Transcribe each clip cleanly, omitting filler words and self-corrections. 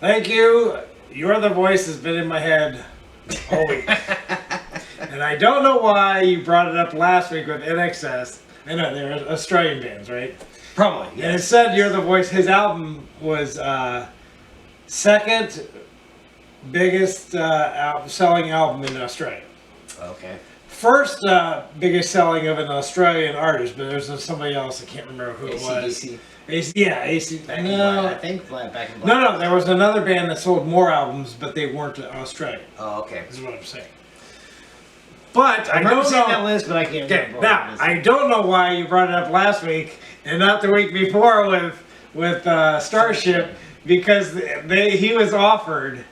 Thank you. You're the voice has been in my head all week. And I don't know why you brought it up last week with NXS. I know, they're Australian bands, right? Probably, And yes. it said You're the Voice. His album was second biggest selling album in Australia. Okay. First biggest selling of an Australian artist, but there's somebody else, I can't remember who it was. AC/DC. AC. Back in Black, I think Back in Black. No, there was another band that sold more albums, but they weren't Australian. Oh, okay. Is what I'm saying. But I remember don't seeing know. that list, but I can't Okay, remember. now I don't know why you brought it up last week and not the week before with Starship, because he was offered.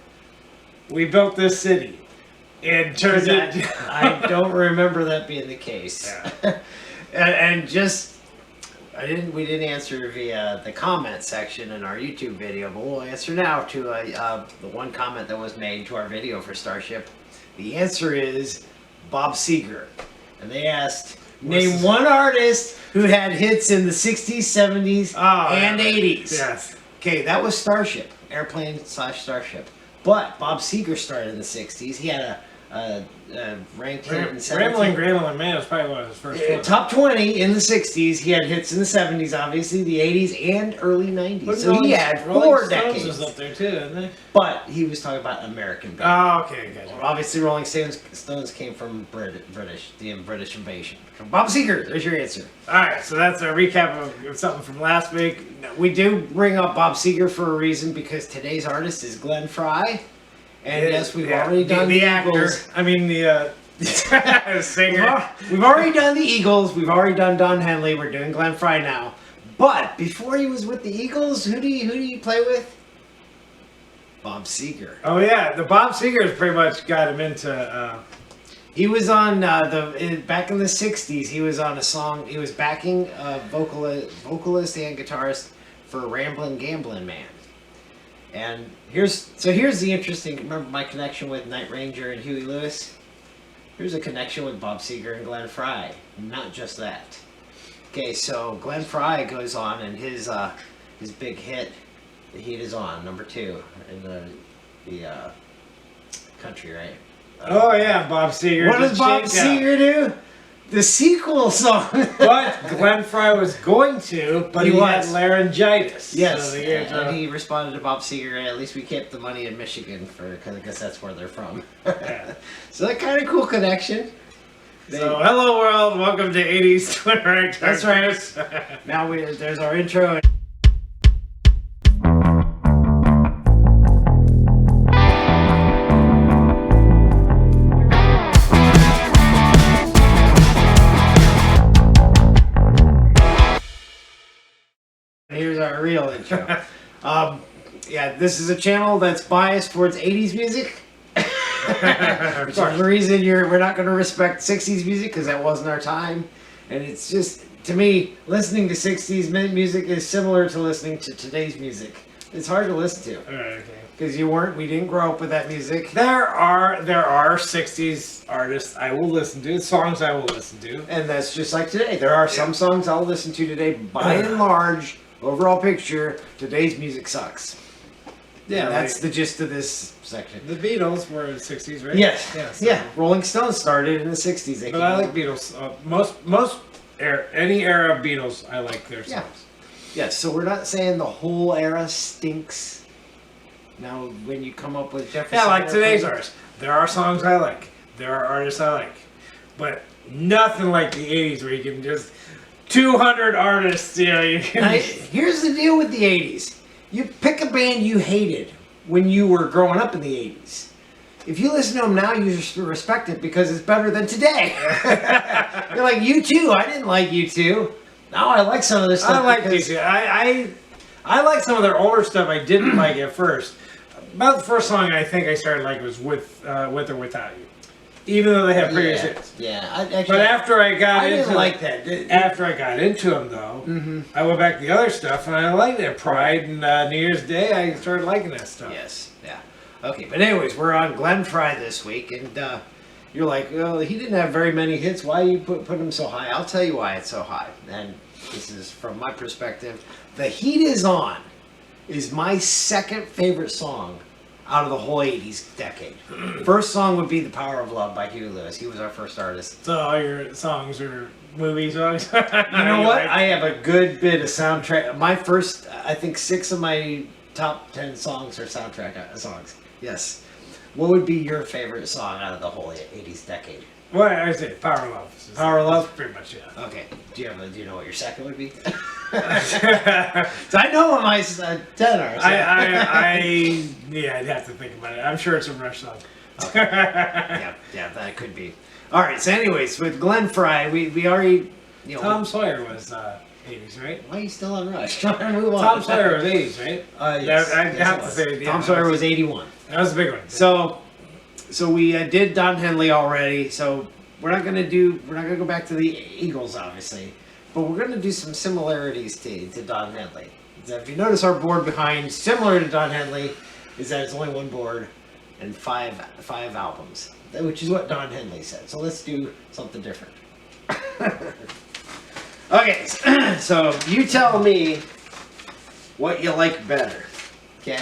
We built this city, and turns out I don't remember that being the case. Yeah. and just we didn't answer via the comment section in our YouTube video, but we'll answer now to the one comment that was made to our video for Starship. The answer is Bob Seger, and they asked, name one artist who had hits in the 60s, 70s, and 80s. Yes. Okay, that was Starship, Airplane/Starship. But Bob Seger started in the 60s. He had a ranked hit in 17. Grambling Man is probably one of his first ones. Top 20 in the 60s. He had hits in the 70s, obviously, the 80s, and early 90s. But so he had Rolling four Stones decades. was up there too, didn't they? But he was talking about American bands. Oh, okay, gotcha. Obviously, Rolling Stones came from British, the British invasion. So Bob Seger, there's your answer. All right, so that's a recap of something from last week. We do bring up Bob Seger for a reason, because today's artist is Glenn Frey. And yes, we've already done the the actor. Eagles. I mean the singer. We've already done the Eagles. We've already done Don Henley. We're doing Glenn Frey now. But before he was with the Eagles, who do you play with? Bob Seger. Oh yeah, the Bob Seger's pretty much got him into. He was on back in the '60s. He was on a song. He was backing vocalist and guitarist for Ramblin' Gamblin' Man. And here's the interesting. Remember my connection with Night Ranger and Huey Lewis? Here's a connection with Bob Seger and Glenn Frey. Not just that. Okay, so Glenn Frey goes on, and his big hit, "The Heat Is On," number 2 in the country, right? Oh yeah, Bob Seger. What does Bob Seger do? The sequel song. But Glenn Frey was going to, but he had laryngitis. Yes, so and he responded to Bob Seger. At least we kept the money in Michigan because I guess that's where they're from. Yeah. So that kind of cool connection. So hello world, welcome to 80s Twitter. That's right. Now there's our intro. Here's our real intro. Yeah, this is a channel that's biased towards 80s music. Which is the reason we're not going to respect 60s music, because that wasn't our time. And it's just, to me, listening to 60s music is similar to listening to today's music. It's hard to listen to. Okay. Because we didn't grow up with that music. There are 60s artists I will listen to, songs I will listen to. And that's just like today. There are some songs I'll listen to today. By and large, overall picture, today's music sucks. Yeah, and that's the gist of this section. The Beatles were in the 60s, right? Yes. Yeah. So. Yeah. Rolling Stones started in the 60s. But I like Beatles. Any era of Beatles, I like their songs. Yeah. Yes. So we're not saying the whole era stinks. Now, when you come up with Jefferson, yeah, like today's artists, there are songs I like. There are artists I like, but nothing like the 80s where you can just 200 artists. You know, you can. Here's the deal with the 80s. You pick a band you hated when you were growing up in the 80s. If you listen to them now, you just respect it because it's better than today. You're like, U2. I didn't like U2. Now I like some of their stuff. I like U2. I like some of their older stuff I didn't like at first. About the first song I think I started liking was With or Without You. Even though they have previous hits. Yeah. But after I got into didn't like that. After I got into them though, I went back to the other stuff and I liked it. Pride and New Year's Day, I started liking that stuff. Yes. Yeah. Okay. But anyways, we're on Glenn Frey this week, and you're like, well, he didn't have very many hits. Why you put him so high? I'll tell you why it's so high. And this is from my perspective. The Heat Is On is my second favorite song out of the whole 80s decade. First song would be The Power of Love by Huey Lewis. He was our first artist. So all your songs are movie songs? You know what? I have a good bit of soundtrack. My first, I think 6 of my top 10 songs are soundtrack songs. Yes. What would be your favorite song out of the whole 80s decade? Well, I say Power of Love. Power of Love? That's pretty much it. Okay. Do you know what your second would be? So I know what my 10 are. So. Yeah, I'd have to think about it. I'm sure it's a Rush song. Okay. yeah, that could be. All right. So, anyways, with Glenn Frey, we already, you know. Tom Sawyer was 80s, right? Why are you still on Rush? Try to move on. Tom Sawyer was 80s, right? Yes. I'd have to say. Tom Sawyer was 81. That was a big one. So we did Don Henley already. So we're not gonna go back to the Eagles, obviously, but we're gonna do some similarities to Don Henley. So if you notice, our board behind, similar to Don Henley, is that it's only one board and five albums, which is what Don Henley said. So let's do something different. Okay, so you tell me what you like better. Okay.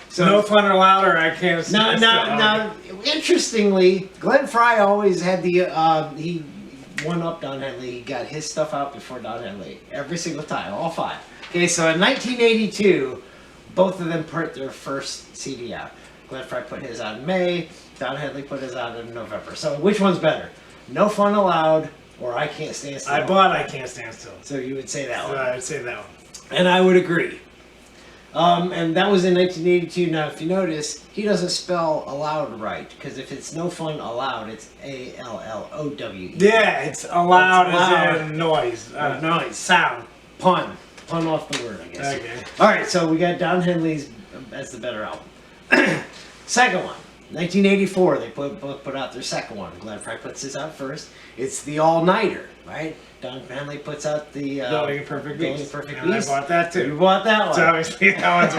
So No Fun or Louder, I can't. Now, interestingly, Glenn Frey always had the he one up Don Henley. He got his stuff out before Don Henley every single time, all 5. Okay, so in 1982, both of them put their first CD out. Glenn Frey put his out in May. Don Henley put his out in November. So which one's better? No Fun Allowed or I Can't Stand Still? I bought I Can't Stand Still. So you would say that one. I'd say that one. And I would agree. And that was in 1982. Now, if you notice, he doesn't spell allowed right, because if it's No Fun Allowed, it's ALLOWE. Yeah, it's allowed loud. as in noise. Noise. Sound. Pun off the word, I guess. Okay. All right, so we got Don Henley's as the better album. Second one, 1984. They both put out their second one. Glenn Frey puts this out first. It's the Allnighter, right? Don Henley puts out the Building a Perfect Beast. Perfect And Beast. I bought that too. You bought that one. So obviously that one's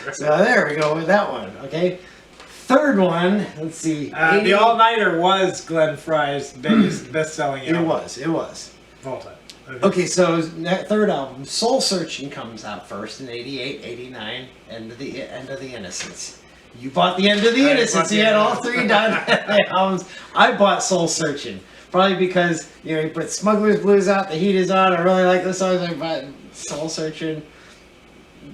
one. So there we go with that one. Okay. Third one. Let's see. The Allnighter was Glenn Frey's biggest best-selling album. It was. Of all time. Okay, so that third album, Soul Searching, comes out first in 88, 89, End of the Innocence. You bought the End of the Innocence. You had all 3 Don Henley albums. I bought Soul Searching. Probably because, you know, he put Smuggler's Blues out, The Heat Is On. I really like the songs. I bought Soul Searching.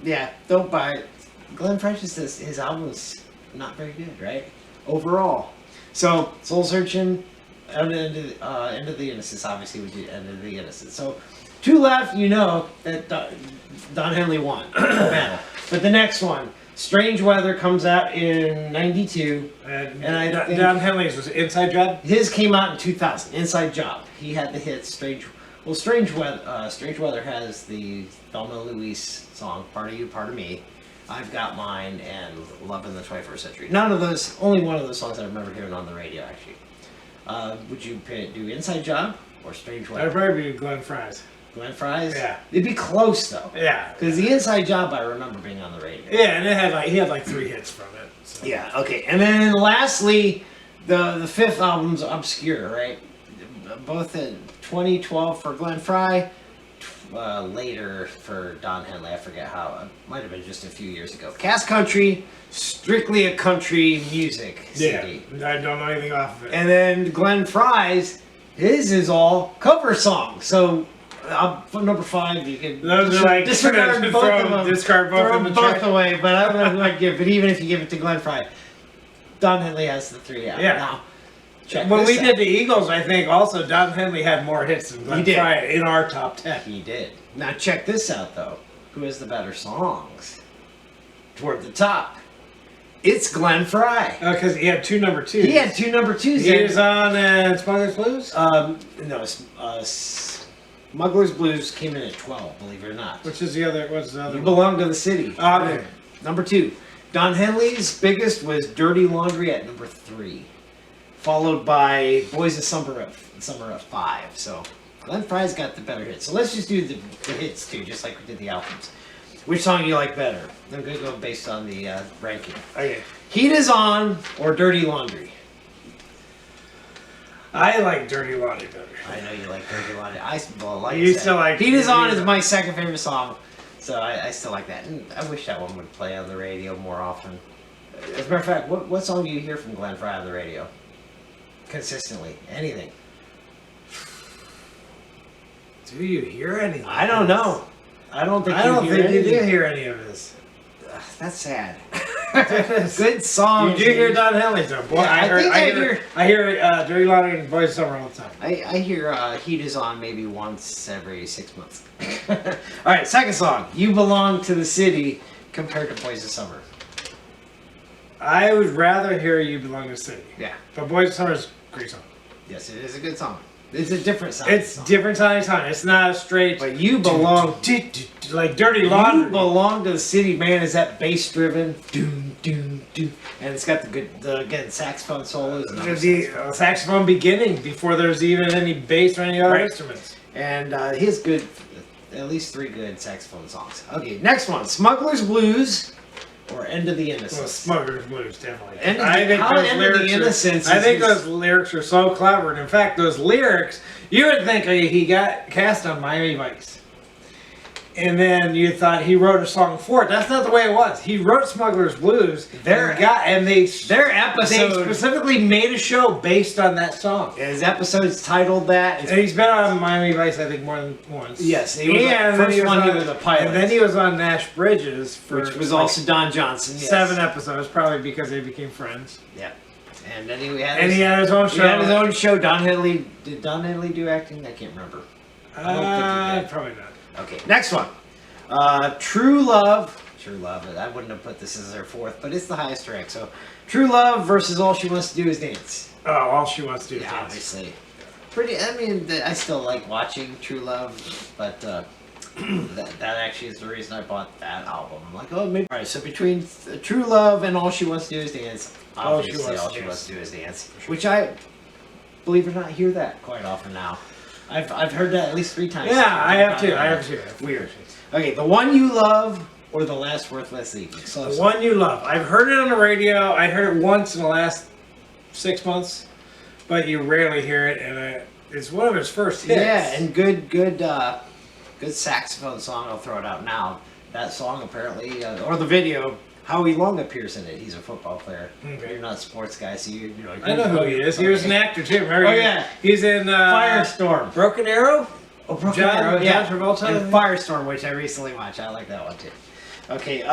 Yeah, don't buy it. Glenn Frey just says his album's not very good, right? Overall. So, Soul Searching, End of the Innocence, obviously, we did End of the Innocence. So, 2 left, you know that Don Henley won. But the next one, Strange Weather, comes out in 92. And I think Don Henley's was Inside Job? his came out in 2000, Inside Job. He had the hit Strange Weather has the Thelma Louise song, Part of You, Part of Me, I've Got Mine, and Love in the 21st Century. Only one of those songs I remember hearing on the radio, actually. Would you do Inside Job or Strange Weather? I'd probably be Glenn Frey's. Glenn Frey's? Yeah. It'd be close, though. Yeah. Because the Inside Job I remember being on the radio. Yeah, and he had like 3 hits from it. So. Yeah, okay. And then lastly, the fifth album's obscure, right? Both in 2012 for Glenn Frey, later for Don Henley. I forget how. It might have been just a few years ago. Cass Country, strictly a country music CD. Yeah, I don't know anything off of it. And then Glenn Frey's, his is all cover songs. So for number 5, you can Those are like disregard both of them. Discard both Throw in the them both trash. away, but I don't know who I'd give. But even if you give it to Glenn Frey, Don Henley has the 3 out. Yeah. Now, check When this we out. did the Eagles, I think also Don Henley had more hits than Glenn He did. Frey in our top 10. He did. Now check this out, though. Who has the better songs? Toward the top, it's Glenn Frey. Because he had 2 number 2s. He had 2 number 2s. He was on Smuggler's Blues? No, Smuggler's Blues came in at 12, believe it or not. What's the other You one? Belong to the City. Okay. Number 2. Don Henley's biggest was Dirty Laundry at number 3. Followed by Boys of Summer at 5. So Glenn Frey's got the better hits. So let's just do the hits too, just like we did the albums. Which song do you like better? I'm going to go based on the ranking. Okay. Heat Is On or Dirty Laundry? I like Dirty Laundry better. I know you like Dirty Laundry. I like You still like Heat Is On Heat is Is my second favorite song. So I still like that. And I wish that one would play on the radio more often. As a matter of fact, what song do you hear from Glenn Frey on the radio? Consistently. Anything. Do you hear anything? I don't know. I don't think you do hear any of this. That's sad. Good song. You do hear Don Henley though. Boy, Yeah, I hear Dirty Laundry and Boys of Summer all the time. I hear Heat Is On maybe once every 6 months. Alright, second song. You Belong to the City compared to Boys of Summer. I would rather hear You Belong to the City. Yeah. But Boys of Summer is a great song. Yes, it is a good song. It's a different sound. It's different sounding song. It's not a straight. But You Belong... like Dirty Laundry. You Belong to the City, man, is that bass driven. Doom, doom, doom. And it's got again, saxophone solos. The saxophone beginning before there's even any bass or any other instruments. And he has good, at least 3 good saxophone songs. Okay, next one. Smuggler's Blues or End of the Innocence. Well, Smuggler's Blues, definitely. End of the Innocence. I think those lyrics are so clever. And in fact, those lyrics, you would think he got cast on Miami Vice. And then you thought he wrote a song for it. That's not the way it was. He wrote Smuggler's Blues. Their episode. They specifically made a show based on that song. His episode's titled that. And he's been on Miami Vice, I think, more than once. Yes, he was he was a pilot. And then he was on Nash Bridges, which was also Don Johnson. Yes. 7 episodes, probably because they became friends. Yeah. And then he had his own show. He had his own show. Don Henley. Did Don Henley do acting? I can't remember. I don't think he did. Probably not. Okay, next one. True Love. True Love. I wouldn't have put this as their 4th, but it's the highest rank. So, True Love versus All She Wants to Do Is Dance. Oh, All She Wants to Do Is Dance. Obviously. I mean, I still like watching True Love, but that actually is the reason I bought that album. I'm like, oh, maybe. All right, so between True Love and All She Wants to Do Is Dance, obviously All She Wants to Do Is Dance, which I, believe it or not, hear that quite often now. I've heard that at least 3 times. Yeah, I have too. Weird. Okay, The One You Love or The Last Worthless Evening? The One You Love. I've heard it on the radio. I heard it once in the last 6 months, but you rarely hear it, and it's one of his first hits. Yeah, and good saxophone song. I'll throw it out now. That song apparently, or the video, Howie Long appears in it. He's a football player. Okay. You're not a sports guy, so you know. I know who he is. He was an actor too. Remember? Oh yeah, he's in Firestorm, Broken Arrow. Oh, Broken Arrow, yeah. John Travolta. And Firestorm, which I recently watched. I like that one too. Okay,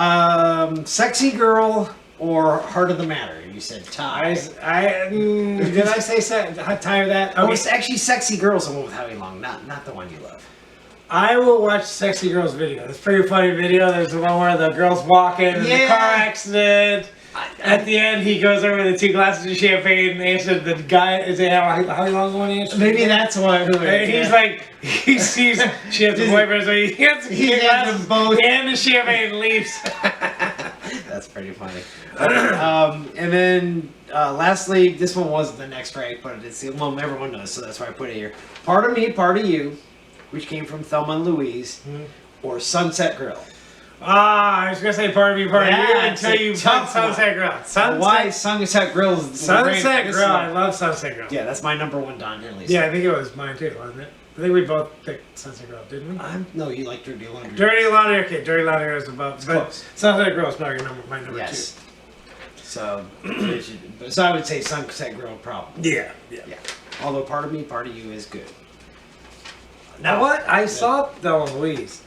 Sexy Girl or Heart of the Matter? You said tie. Did I say tie or that? Okay. Oh, it's actually Sexy Girl's the one with Howie Long, not The One You Love. I will watch Sexy Girl's video. It's a pretty funny video. There's the one where the girl's walking in a car accident. At the end, he goes over the 2 glasses of champagne and answers the guy. Is it how long the one answers? Maybe that's why. He's like, he sees she has a boyfriend, so he hands them both and the champagne and leaves. That's pretty funny. And then lastly, this one wasn't the next rank, but it's everyone knows, so that's why I put it here. Part of Me, Part of You, which came from Thelma and Louise, or Sunset Girl. I was gonna say Part of Me, Part of You until you put Sunset Girl. Why Sunset Girl? Sunset Girl. I love Sunset Girl. Yeah, that's my number 1 Don Henley song. Yeah, I think it was mine too, wasn't it? I think we both picked Sunset Girl, didn't we? No, you like Dirty Laundry. Dirty Laundry, okay. Dirty Laundry was above. But close. Sunset Girl is probably my number 2. So I would say Sunset Girl probably. Yeah. Although Part of Me, Part of You is good. Now what? I saw Thelma and Louise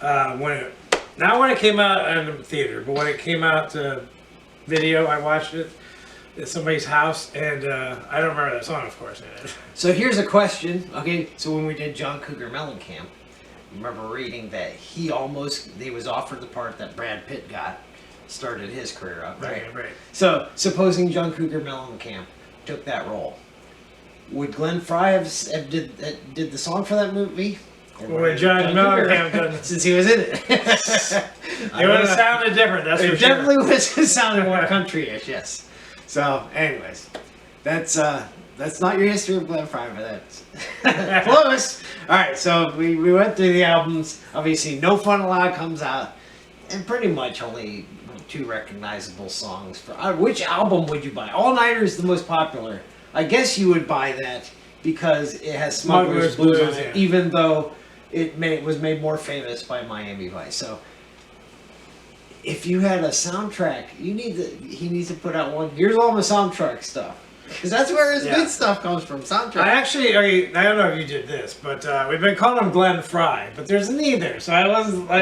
not when it came out in the theater, but when it came out to video, I watched it at somebody's house, and I don't remember that song, of course. So here's a question. Okay, so when we did John Cougar Mellencamp, I remember reading that he was offered the part that Brad Pitt started his career up. Right. So supposing John Cougar Mellencamp took that role, would Glenn Frey have did the song for that movie? Or John Mellencamp done, since he was in it. It would have sounded different, that's for sure. It definitely would have sounded more country-ish, yes. So, anyways, that's not your history of Glenn Frey, but that's close. All right, so we went through the albums. Obviously, No Fun Allowed comes out, and pretty much only 2 recognizable songs. Which album would you buy? Allnighter is the most popular. I guess you would buy that because it has Smuggler's Blues on it, even though it was made more famous by Miami Vice. So if you had a soundtrack, he needs to put out one. Here's all my soundtrack stuff. Because that's where his good stuff comes from, soundtrack. I don't know if you did this, but we've been calling him Glenn Frey, but there's neither. So I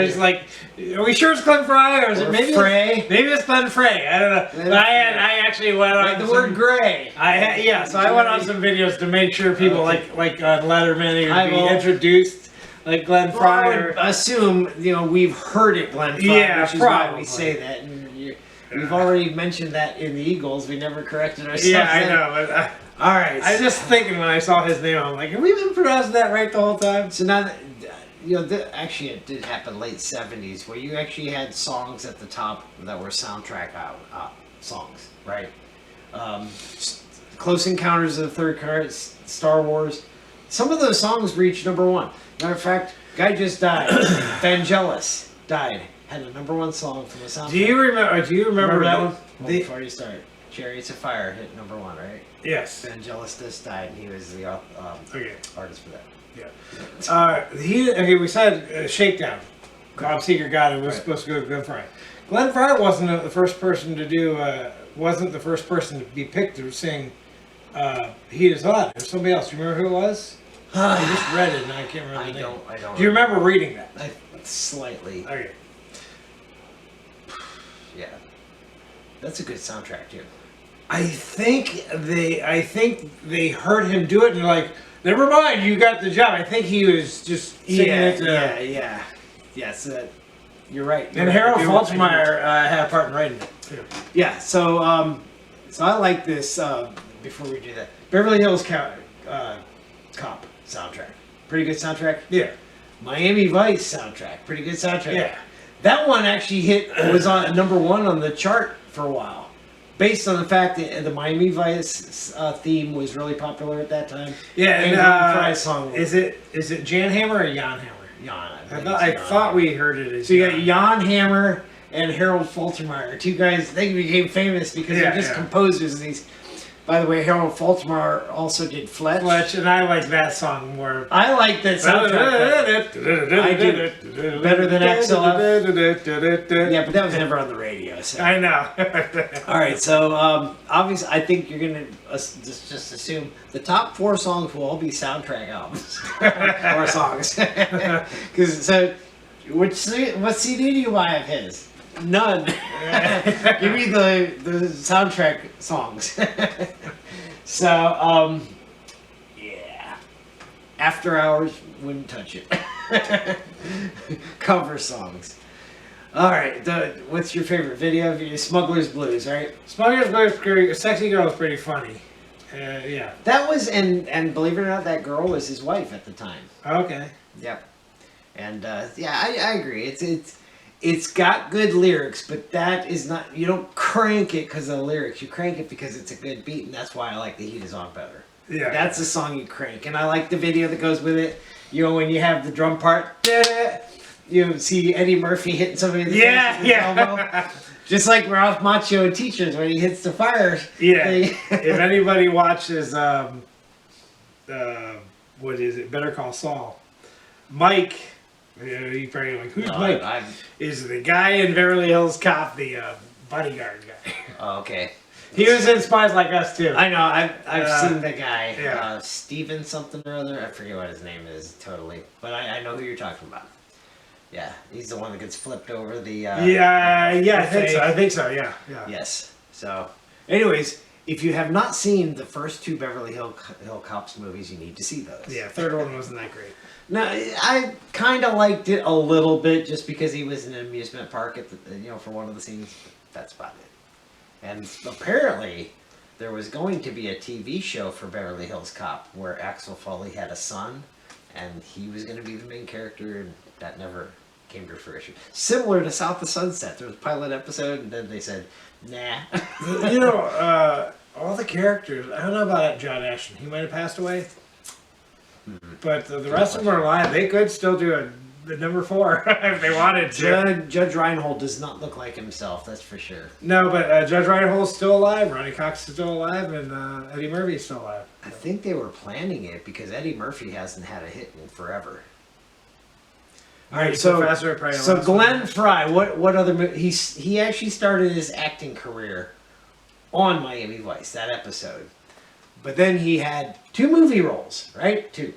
was like, are we sure it's Glenn Frey or is it maybe Frey? Maybe it's Glenn Frey. I don't know. But I actually went on the word gray. So I went on some videos to make sure people like on Letterman would be introduced like Glenn Frey. I would assume we've heard it, Glenn Frey, which is why we say that. We've already mentioned that in the Eagles. We never corrected ourselves. Yeah, I know. But all right. I was just thinking when I saw his name, I'm like, have we been pronouncing that right the whole time? So now, actually, it did happen late '70s, where you actually had songs at the top that were soundtrack songs, right? Close Encounters of the Third Kind, Star Wars. Some of those songs reached #1. Matter of fact, guy just died. Vangelis died. Had a #1 song from the soundtrack. Do you remember that one? Before you start, Chariots of Fire hit #1, right? Yes. Vangelis just died, and he was the artist for that. Yeah. We said Shakedown. Bob Seger got it. Was supposed to go to Glenn Frey. Glenn Frey wasn't the first person to do. Wasn't the first person to be picked to sing "Heat Is On." There's somebody else. Do you remember who it was? I just read it and I can't remember the name. I don't. Do you remember reading that? Slightly. Okay. Yeah, that's a good soundtrack too. I think they heard him do it and they're like, never mind, you got the job. I think he was just singing it. Yeah. So you're right. And Harold Faltermeyer had a part in writing it too. Yeah. So I like this. Before we do that, Beverly Hills Cop soundtrack. Pretty good soundtrack. Yeah. Miami Vice soundtrack. Pretty good soundtrack. Yeah. That one actually was on #1 on the chart for a while, based on the fact that the Miami Vice theme was really popular at that time. Yeah, and Frey's song. Is it Jan Hammer or Jan Hammer? Jan. I thought we heard it as. So you got Jan Hammer and Harold Faltermeyer, two guys. They became famous because they're just composers of these. By the way, Harold Faltermeyer also did Fletch. And I like that song more. I like that soundtrack. I do. Better than XLF. Yeah, but that was never on the radio. So. I know. All right, so obviously, I think you're gonna just assume the top 4 songs will all be soundtrack albums or songs. Because what CD do you buy of his? None. Give me the soundtrack songs. So, yeah. After Hours, wouldn't touch it. Cover songs. All right. What's your favorite video? Smuggler's Blues, right? Smuggler's Blues is pretty. Sexy Girl is pretty funny. Yeah. That was, and believe it or not, that girl was his wife at the time. Okay. Yep. And I agree. It's got good lyrics, but that is not. You don't crank it because of the lyrics. You crank it because it's a good beat, and that's why I like The Heat Is On better. Yeah. That's the song you crank, and I like the video that goes with it. When you have the drum part, you see Eddie Murphy hitting somebody in the face with his elbow. Just like Ralph Macchio in Teachers when he hits the fire. Yeah. If anybody watches, what is it? Better Call Saul. Mike. You probably like, who's Mike? Is the guy in Beverly Hills Cop, the bodyguard guy. Oh, okay. He was in Spies Like Us too. I know. I've seen the guy. Yeah. Steven something or other. I forget what his name is totally, but I know who you're talking about. Yeah, he's the one that gets flipped over the. I think so. Yeah. Yes. So, anyways, if you have not seen the first 2 Beverly Hill Cops movies, you need to see those. Yeah, third one wasn't that great. No, I kind of liked it a little bit just because he was in an amusement park at for one of the scenes. That's about it. And apparently, there was going to be a TV show for Beverly Hills Cop where Axel Foley had a son, and he was going to be the main character, and that never came to fruition. Similar to South of Sunset, there was a pilot episode, and then they said, nah. All the characters. I don't know about John Ashton. He might have passed away. But the rest of them are alive. They could still do the number 4 if they wanted to. Judge Reinhold does not look like himself, that's for sure. No, but Judge Reinhold's still alive. Ronnie Cox is still alive, and Eddie Murphy's still alive. I think they were planning it because Eddie Murphy hasn't had a hit in forever. All right, Professor, probably so last Glenn one. Frey, what other he actually started his acting career on Miami Vice, that episode. But then he had 2 movie roles, right? 2.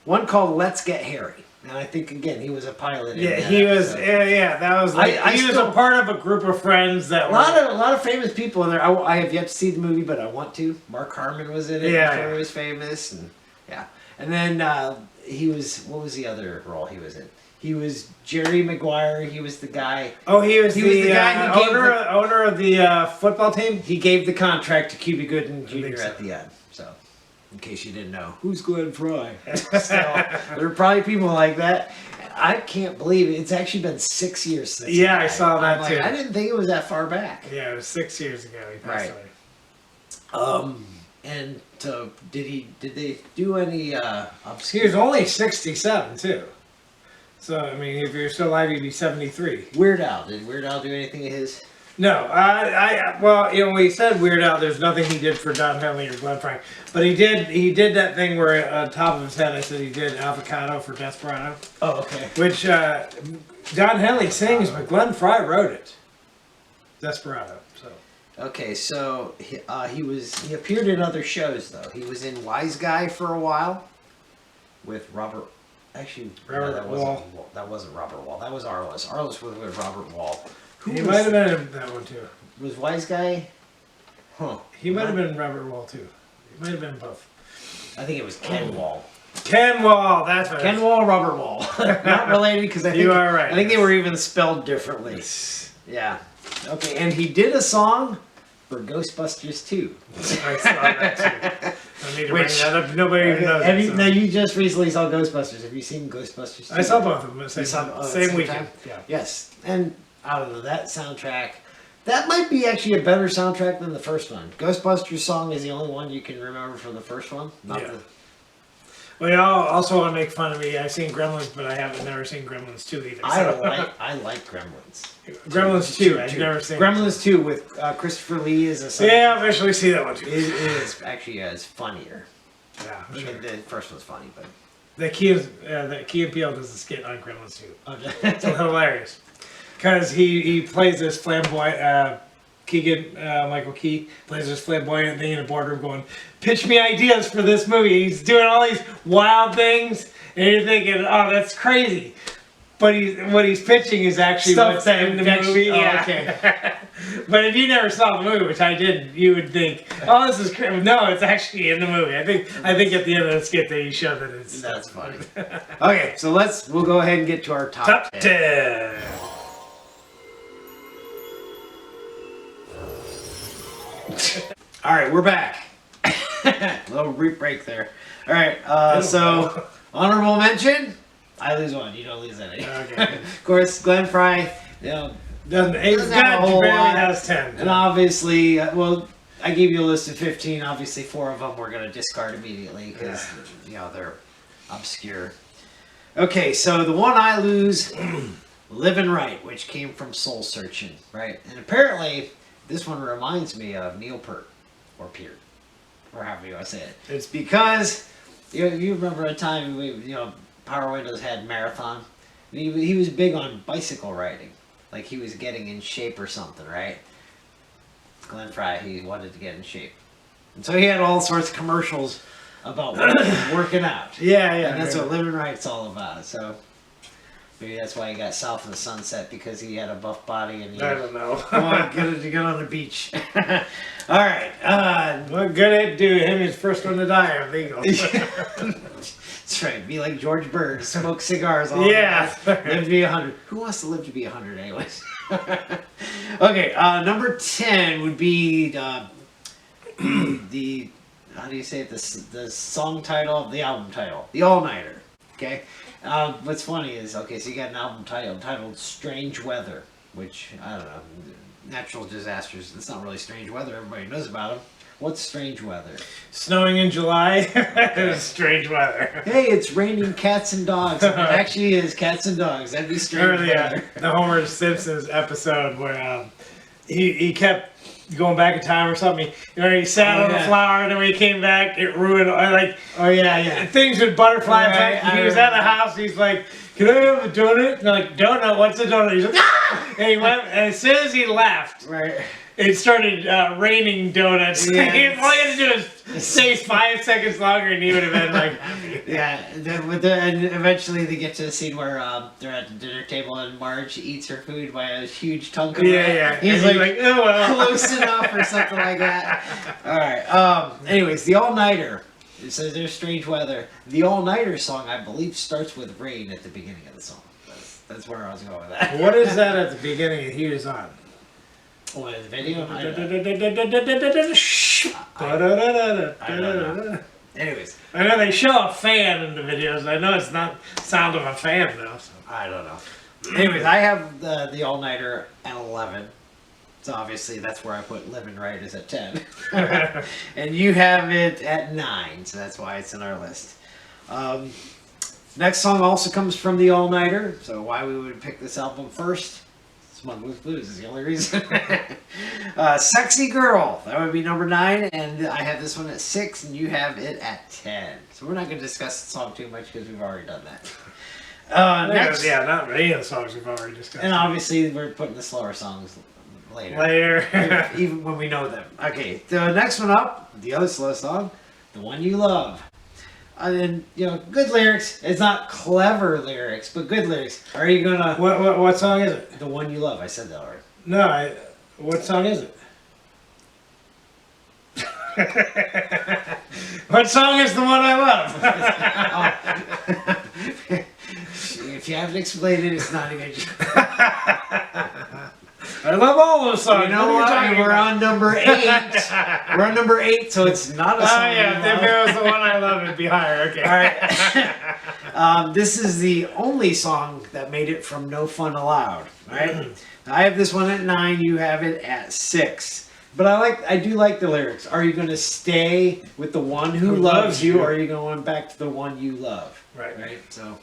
One called Let's Get Harry. And I think again he was a pilot. Yeah, in that he was. episode. Yeah, that was like I he was still- a part of a group of friends that A lot of famous people in there. I have yet to see the movie, but I want to. Mark Harmon was in it. Yeah, before yeah. he was famous, and yeah. And then he was. What was the other role he was in? He was Jerry Maguire. He was the guy. Oh, he was the guy who gave owner of the football team. He gave the contract to Cuba Gooding Jr. so. at the end. So, in case you didn't know, who's Glenn Frey? There are probably people like that. I can't believe it. It's actually been 6 years since. Yeah, he I died. saw that I'm like, too. I didn't think it was that far back. Yeah, it was 6 years ago. He passed Right. away. And did they do any He obscure? was only 67 too. So I mean, if you're still alive, he'd be 73. Weird Al. Did Weird Al do anything of his? No, well, you know, we said Weird Al. There's nothing he did for Don Henley or Glenn Frey, but he did that thing where on top of his head, I said he did Avocado for Desperado, Oh, okay. which Don Henley sings, but Glenn Frey wrote it. Desperado. So Okay, so he appeared in other shows though. He was in Wise Guy for a while with Robert. Actually, Robert that Wall. wasn't Robert Wall. That was Arliss. Arliss was with Robert Wall. Who he was, might have been in that one too. was Wise Guy? Huh. He might have been Robert Wall too. He might have been both. I think it was Ken Wall. Ken Wall. That's what. Ken Wall, Robert Wall. Not related because I think You are right, I think they yes. were even spelled differently. Yeah. Okay, and he did a song for Ghostbusters 2. I saw that too. I need to bring Which- that up. Nobody even knows. Have it, you, so. Now you just recently saw Ghostbusters. Have you seen Ghostbusters 2? I saw both of them at the You saw them, same same weekend. time? Yeah. Yes, and I don't know, that soundtrack, that might be actually a better soundtrack than the first one. Ghostbusters song is the only one you can remember from the first one. Not Yeah. the, Well, y'all also want to make fun of me. I've seen Gremlins, but I haven't never seen Gremlins 2 either. I like Gremlins. Gremlins 2. I've never seen. Gremlins 2 with Christopher Lee as a son. Yeah, I'll eventually see that one too. It is actually it's funnier. Yeah, I'm Even sure. the first one's funny, but The Key and Peele does a skit on Gremlins 2. It's okay. hilarious. Because he plays this flamboyant, Michael Key, plays this flamboyant thing in a boardroom going, pitch me ideas for this movie. He's doing all these wild things, and you're thinking, oh, that's crazy. But what he's pitching is actually Stuff what's that in the actually- movie. oh, Yeah. okay. But if you never saw the movie, which I didn't, you would think, oh, this is crazy. No, it's actually in the movie. I think at the end of the skit they show that it's That's funny. Okay, so we'll go ahead and get to our top 10. 10. All right, we're back. Little brief break there. All right, so honorable mention. I lose one. You don't lose any. Okay. Of course, Glenn Frey. You know, He's Doesn't have a got whole barely lot. has 10. and obviously, well, I gave you a list of 15. Obviously, 4 of them we're gonna discard immediately because you know they're obscure. Okay, so the one I lose, Living Right, which came from Soul Searching, right? And apparently, this one reminds me of Neil Peart, or Peart, or however you want to say it. It's because you remember a time Power Windows had Marathon. And he was big on bicycle riding, like he was getting in shape or something, right? Glenn Frey, he wanted to get in shape, and so he had all sorts of commercials about working out. Yeah. And that's what Living Right's all about. So maybe that's why he got South of the Sunset, because he had a buff body and he I don't know. wanted to get on the beach. All right. What good it do him? His first one to die of legal. That's right. Be like George Bird. Smoke cigars all Yeah. night. Live to be 100. Who wants to live to be 100 anyways? Okay. Number 10 would be the how do you say it? The song title, the album title, the Allnighter. Okay. What's funny is, okay, so you got an album titled "Strange Weather," which I don't know, natural disasters. It's not really strange weather. Everybody knows about them. What's strange weather? Snowing in July. Strange weather. Hey, it's raining cats and dogs. It actually is cats and dogs. That'd be strange Remember weather. the Homer Simpson's episode where he kept going back in time or something. He sat on the flower, and then when he came back, it ruined. Like, things with butterfly effect. He was at the house. He's like, "Can I have a donut?" And they're like, "Donut? What's a donut?" He's like, "Ah!" And he went. And as soon as he left, it started raining donuts. All he had to do is stay 5 seconds longer, and he would have been like happy. And eventually they get to the scene where they're at the dinner table and Marge eats her food by a huge chunk of it. He's like, "Oh well, close enough," or something like that. All right. Anyways, the All-Nighter. It says there's strange weather. The All-Nighter song, I believe, starts with rain at the beginning of the song. That's where I was going with that. What is that at the beginning? He was on. What, the video? I don't know. Anyways. I know they show a fan in the videos. I know it's not sound of a fan though. So. I don't know. Anyways, I have the All-Nighter at 11. So obviously that's where I put Living Right is at 10. And you have it at 9, so that's why it's in our list. Next song also comes from the All-Nighter, so why we would pick this album first. Smuggler's Blues is the only reason. Sexy Girl, that would be number 9, and I have this one at 6, and you have it at 10. So we're not going to discuss the song too much because we've already done that. Next, not many of the songs we've already discussed. And obviously we're putting the slower songs later. Even when we know them. Okay, the next one up, the other slow song, The One You Love. And good lyrics. It's not clever lyrics, but good lyrics. Are you gonna? What song is it? The One You Love. I said that already. No, what song is it? What song is the one I love? If you haven't explained it, it's not a good job. I love all those songs. You know what? We're on number 8. We're on number 8, so it's not a song. Oh yeah, if it was the one I love, it'd be higher. Okay. All right. This is the only song that made it from No Fun Allowed. All right. I have this one at 9. You have it at 6. But I do like the lyrics. Are you going to stay with the one who loves you, or are you going back to the one you love? Right. So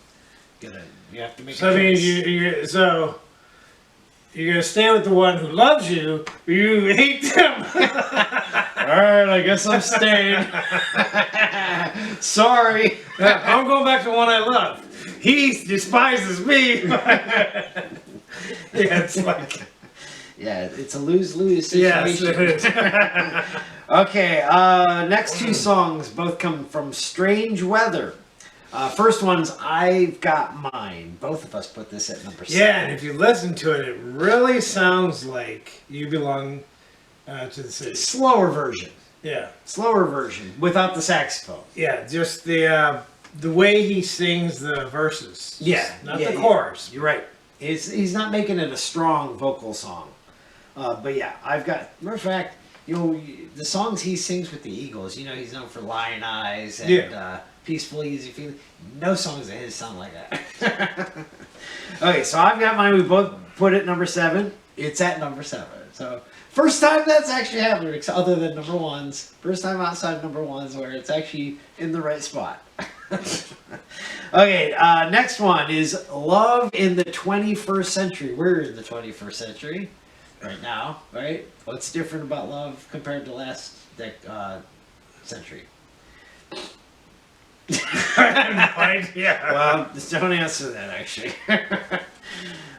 you have to make. So a choice. You're gonna stay with the one who loves you, or you hate them. Alright, I guess I'm staying. Sorry. I'm going back to the one I love. He despises me. It's like... Yeah, it's a lose-lose Yes, situation. it is. Okay, next 2 songs both come from Strange Weather. First one's I've Got Mine. Both of us put this at number 7. Yeah, and if you listen to it, it really sounds like You Belong to the City. Slower version. Yeah. Slower version, without the saxophone. Yeah, just the way he sings the verses. Yeah. Not the chorus. You're right. He's not making it a strong vocal song. But yeah, matter of fact, the songs he sings with the Eagles, he's known for Lion Eyes and Peaceful, Easy Feeling. No songs of his sound like that. Okay, so I've Got Mine. We both put it number 7. It's at number 7. So first time that's actually happened, other than number 1s. First time outside number 1s where it's actually in the right spot. Okay, next one is Love in the 21st Century. We're in the 21st century right now, right? What's different about love compared to last century? I have no idea. Well, don't answer that, actually.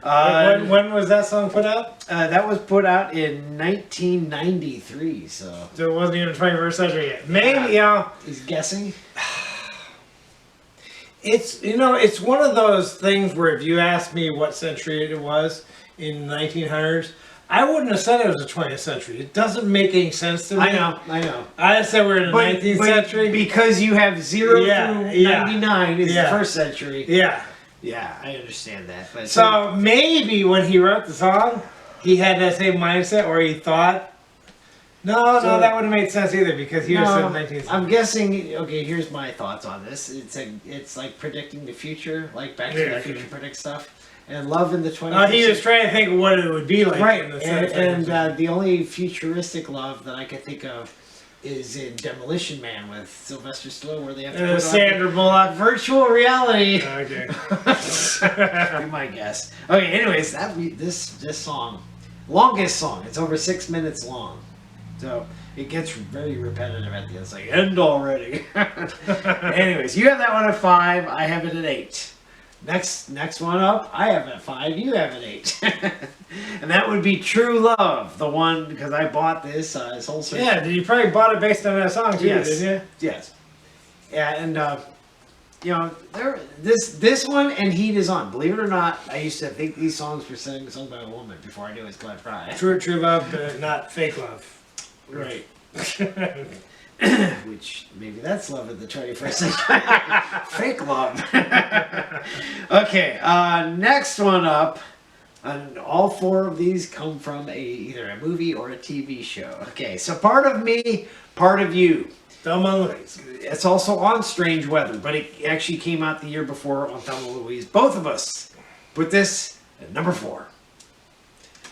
When was that song put out? That was put out in 1993, so it wasn't even 21st century yet. Maybe, he's guessing. It's one of those things where if you asked me what century it was in the 1900s, I wouldn't have said it was the 20th century. It doesn't make any sense to me. I know. I'd say we're in the 19th century. Because you have 0 through 99 is the first century. Yeah. Yeah, I understand that. But so maybe when he wrote the song, he had that same mindset where he thought, no, that wouldn't make sense either because he was in the 19th century. I'm guessing, okay, here's my thoughts on this. It's like predicting the future, like Back to the Future predicts stuff. And Love in the 20th he was trying to think of what it would be like. Right, in the and the only futuristic love that I can think of is in Demolition Man with Sylvester Stallone, where they have to put Sandra Bullock. virtual reality. Okay. Be my guess. Okay, anyways, this song, longest song. It's over 6 minutes long. So it gets very repetitive at the end. It's like, end already. Anyways, you have that one at 5. I have it at 8. Next one up, I have it at 5. You have it 8. And that would be True Love, the one, because I bought this whole search. Yeah, you probably bought it based on that song too, Yes. didn't you? Yes. Yeah, and you know, this one and Heat Is On. Believe it or not, I used to think these songs were sung by a woman before I knew it was Glenn Frey. True love, but not fake love. Right. Which maybe that's love in the 21st century. Fake love. Okay, next one up. And all 4 of these come from either a movie or a TV show. Okay, so part of me, part of you. Thelma and Louise. It's also on Strange Weather, but it actually came out the year before on Thelma and Louise. Both of us put this at number 4.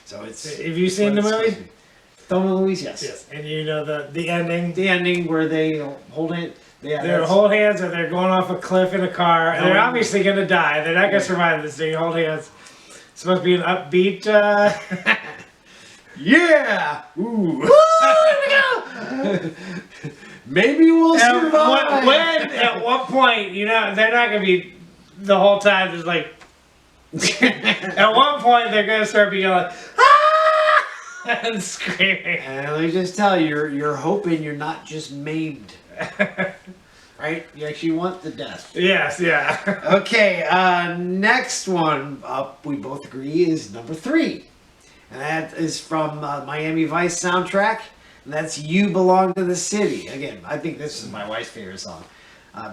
So it's. Have you seen the movie? Thelma and Louise, yes. Yes, and you know the ending. The ending where they hold it. Yeah, they hold hands and they're going off a cliff in a car. And they're obviously going to die. They're not going to survive this thing. Hold hands. It's supposed to be an upbeat. Yeah! Ooh! Maybe we'll survive. When at what point, you know, they're not going to be the whole time just like. At one point, they're going to start being like, ah! And screaming. And let me just tell you, you're hoping you're not just maimed. Right? You actually want the death. Yes, yeah. Okay, next one up, we both agree, is number 3. And that is from Miami Vice soundtrack. And that's You Belong to the City. Again, I think this is my wife's favorite song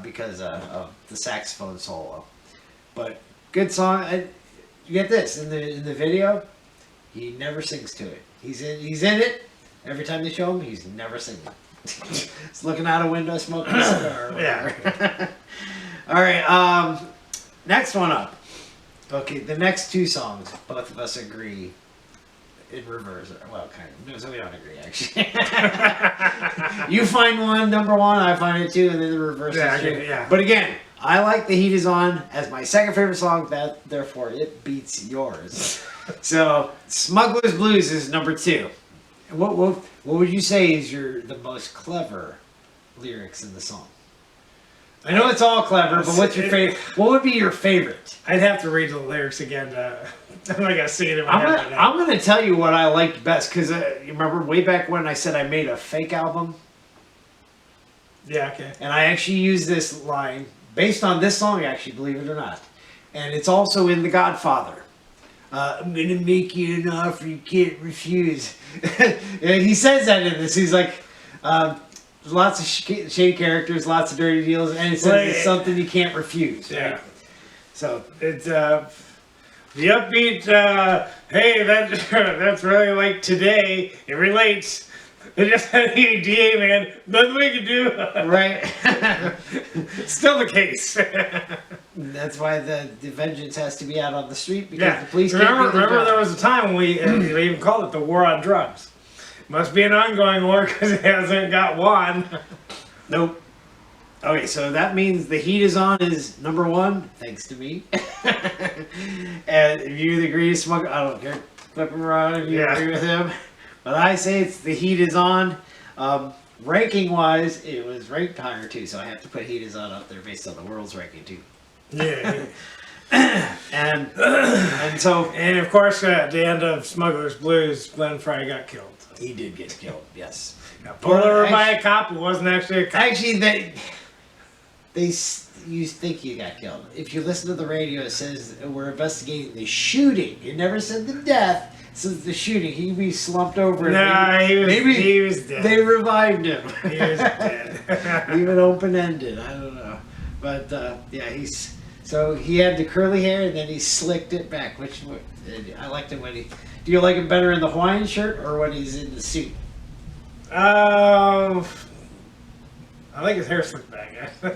because of the saxophone solo. But good song. You get this, in the video, he never sings to it. He's in it. Every time they show him, he's never singing. He's looking out a window, smoking a cigar. Yeah. All right. Next one up. Okay, the next 2 songs, both of us agree in reverse. Well, kind of. No, so we don't agree, actually. You find one, number 1, I find it 2, and then the reverse is true. Yeah. But again, I like The Heat Is On as my second favorite song, therefore it beats yours. So, Smuggler's Blues is number 2. What would you say is the most clever lyrics in the song? I know it's all clever, but what's your favorite? What would be your favorite? I'd have to read the lyrics again. I'm not gonna sing it in my head right now. I'm gonna tell you what I liked best because you remember way back when I said I made a fake album. Yeah. Okay. And I actually used this line based on this song, actually, believe it or not, and it's also in The Godfather. I'm gonna make you an offer you can't refuse. And he says that in this. He's like, lots of shady characters, lots of dirty deals, and it says it's something you can't refuse. Right? Yeah. So it's the upbeat. Hey, that's really like today. It relates. It just had any DA man. Nothing we can do. right. Still the case. That's why the vengeance has to be out on the street because the police can't Remember, do their job. there was a time when we even called it the war on drugs. Must be an ongoing war because it hasn't got won. Nope. Okay, so that means The Heat Is On is number 1, thanks to me. And if you agree to Smuggler, I don't care. Flip him around if you agree with him. But I say it's The Heat Is On. Ranking wise, it was ranked higher too, so I have to put Heat Is On up there based on the world's ranking too. Yeah. and so And of course, at the end of Smuggler's Blues, Glenn Frey got killed. he did get killed. Yes. Got pulled over by a cop who wasn't actually a cop. Actually, you think he got killed. If you listen to the radio, it says we're investigating the shooting. It never said the death. It says the shooting. He'd be slumped over. Nah, he was dead. They revived him. He was dead. Even open-ended. I don't know. But, yeah, so he had the curly hair, and then he slicked it back. I liked him when he... Do you like him better in the Hawaiian shirt or when he's in the suit? I like his hair slicked back.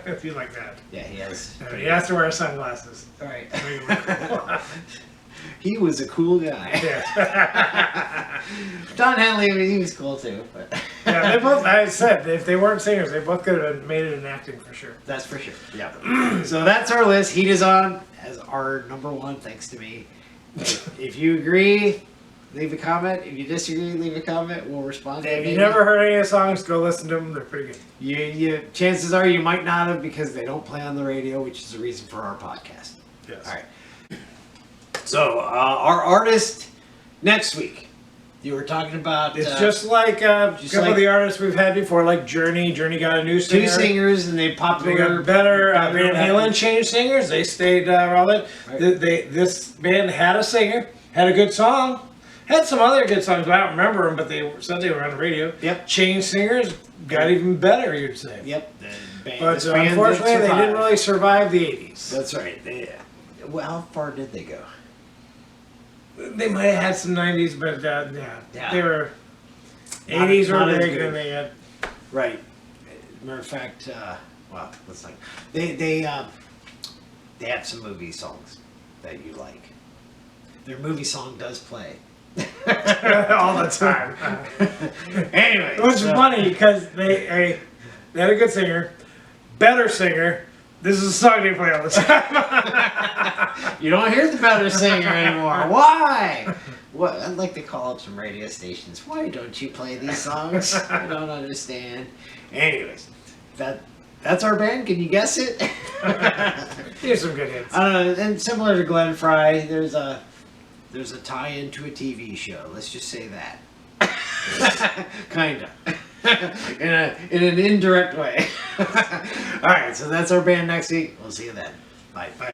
If you like that. Yeah, he has. He has to wear sunglasses. All right. He was a cool guy. Yeah. Don Henley, I mean, he was cool too. But Yeah, they both. I said if they weren't singers, they both could have made it in acting for sure. that's for sure. Yeah. So that's our list. Heat Is On as our number 1, thanks to me. If you agree, leave a comment. If you disagree, leave a comment. We'll respond. If you never heard any of the songs, go listen to them. They're pretty good. Chances are you might not have because they don't play on the radio, which is the reason for our podcast. Yes. All right. So our artist next week. You were talking about. It's just like a couple of the artists we've had before, like Journey. Journey got a new singer. Two singers, and they They popular. got better. Van Halen changed singers. They stayed relevant. Right. This band had a singer, had a good song, had some other good songs, but I don't remember them, but they said they were on the radio. Yep. Changed singers, got even better, you'd say. Yep. But unfortunately, they didn't really survive the 80s. That's right. Well, how far did they go? They might have had some 90s, but Yeah. they were... Not- 80s not were as big, good. and they had... Right. Matter of fact, well, let's not. They have some movie songs that you like. Their movie song does play. all the time. Anyway, It was funny because they had a good singer, better singer. This is a song they play all the time. You don't hear the better singer anymore. Why? What? I'd like to call up some radio stations. Why don't you play these songs? I don't understand. Anyways, that's our band. Can you guess it? Here's some good hits. I don't know. And similar to Glenn Frey, there's a tie-in to a TV show. Let's just say that. Kinda. in an indirect way. All right, so that's our band next week. We'll see you then. Bye. Bye.